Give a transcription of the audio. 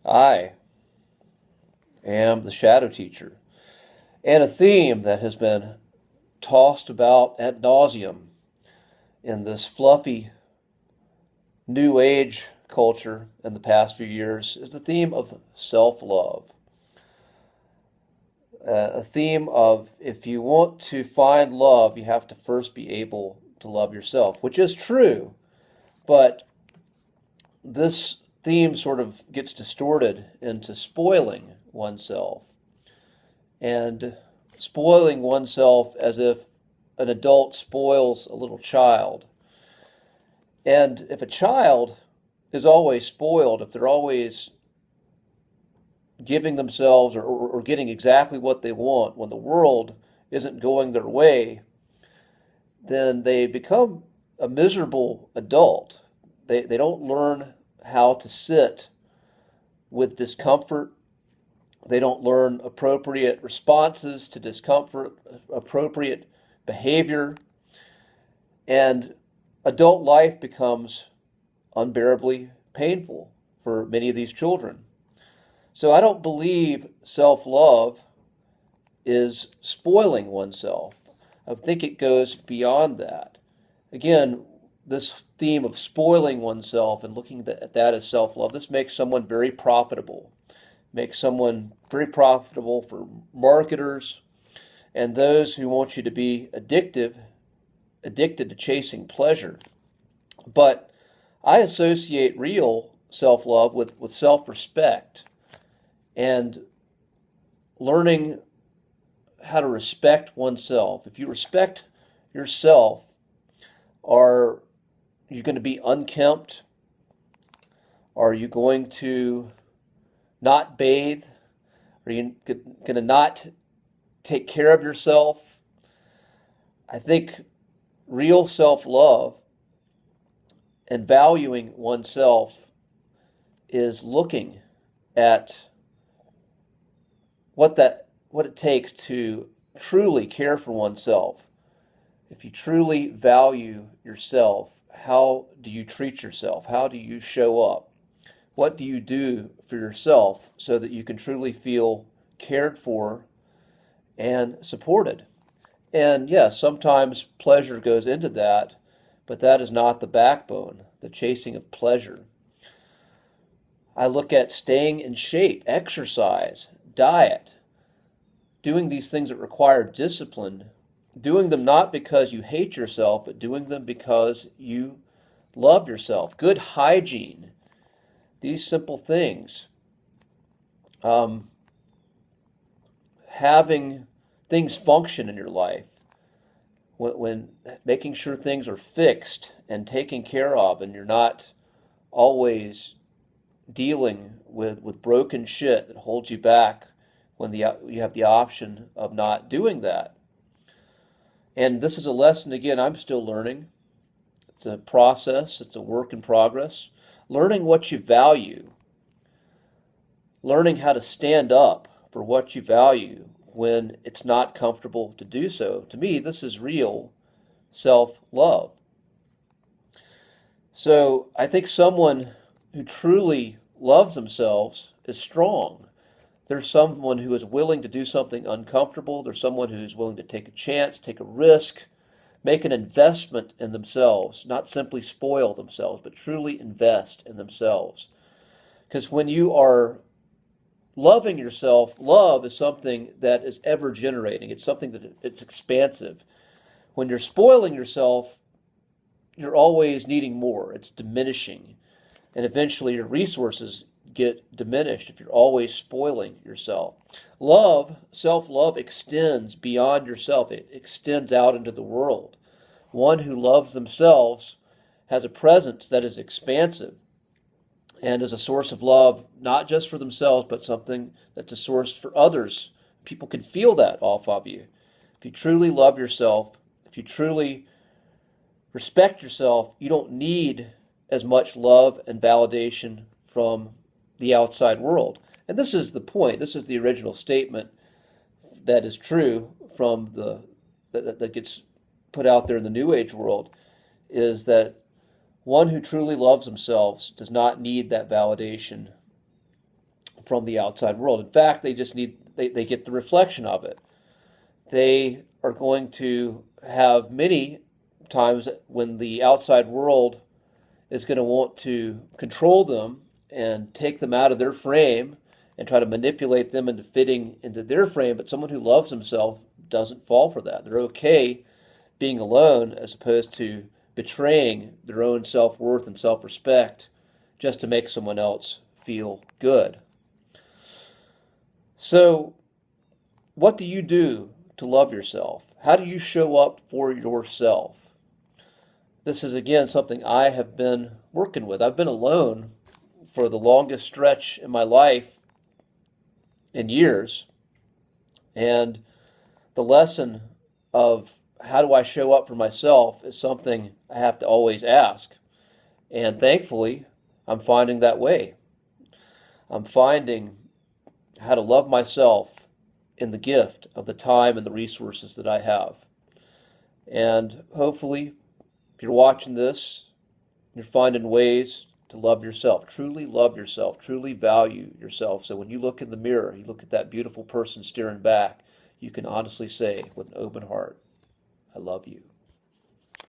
I am the shadow teacher, and a theme that has been tossed about ad nauseum in this fluffy new age culture in the past few years is the theme of self-love. A theme of if you want to find love, you have to first be able to love yourself, which is true, but this theme sort of gets distorted into spoiling oneself and spoiling oneself as if an adult spoils a little child. And if a child is always spoiled, if they're always giving themselves or getting exactly what they want when the world isn't going their way, then they become a miserable adult. They don't learn how to sit with discomfort. They don't learn appropriate responses to discomfort, appropriate behavior, and adult life becomes unbearably painful for many of these children. So I don't believe self-love is spoiling oneself. I think it goes beyond that. Again, this theme of spoiling oneself and looking at that as self-love, this makes someone very profitable. Makes someone very profitable for marketers and those who want you to be addicted to chasing pleasure. But I associate real self-love with self-respect and learning how to respect oneself. If you respect yourself, are you going to be unkempt? Are you going to not bathe? Are you going to not take care of yourself? I think real self-love and valuing oneself is looking at what it takes to truly care for oneself. If you truly value yourself, how do you treat yourself? How do you show up? What do you do for yourself so that you can truly feel cared for and supported? And yes, sometimes pleasure goes into that, but that is not the backbone, the chasing of pleasure. I look at staying in shape, exercise, diet, doing these things that require discipline, doing them not because you hate yourself, but doing them because you love yourself. Good hygiene, these simple things. Having things function in your life, when making sure things are fixed and taken care of, and you're not always dealing with broken shit that holds you back when you have the option of not doing that. And this is a lesson, again, I'm still learning. It's a process. It's a work in progress. Learning what you value. Learning how to stand up for what you value when it's not comfortable to do so. To me, this is real self-love. So I think someone who truly loves themselves is strong. There's someone who is willing to do something uncomfortable. There's someone who is willing to take a chance, take a risk, make an investment in themselves, not simply spoil themselves, but truly invest in themselves. Because when you are loving yourself, love is something that is ever generating. It's something that it's expansive. When you're spoiling yourself, you're always needing more. It's diminishing. And eventually your resources get diminished if you're always spoiling yourself. Love, self-love extends beyond yourself. It extends out into the world. One who loves themselves has a presence that is expansive and is a source of love, not just for themselves, but something that's a source for others. People can feel that off of you. If you truly love yourself, if you truly respect yourself, you don't need as much love and validation from the outside world. And this is the point. This is the original statement that is true from that gets put out there in the New Age world, is that one who truly loves themselves does not need that validation from the outside world. In fact, they get the reflection of it. They are going to have many times when the outside world is going to want to control them and take them out of their frame and try to manipulate them into fitting into their frame. But someone who loves himself doesn't fall for that. They're okay being alone as opposed to betraying their own self-worth and self-respect just to make someone else feel good. So, what do you do to love yourself? How do you show up for yourself? This is, again, something I have been working with. I've been alone for the longest stretch in my life in years. And the lesson of how do I show up for myself is something I have to always ask. And thankfully, I'm finding that way. I'm finding how to love myself in the gift of the time and the resources that I have. And hopefully, if you're watching this, you're finding ways to love yourself, truly value yourself. So when you look in the mirror, you look at that beautiful person staring back, you can honestly say with an open heart, I love you.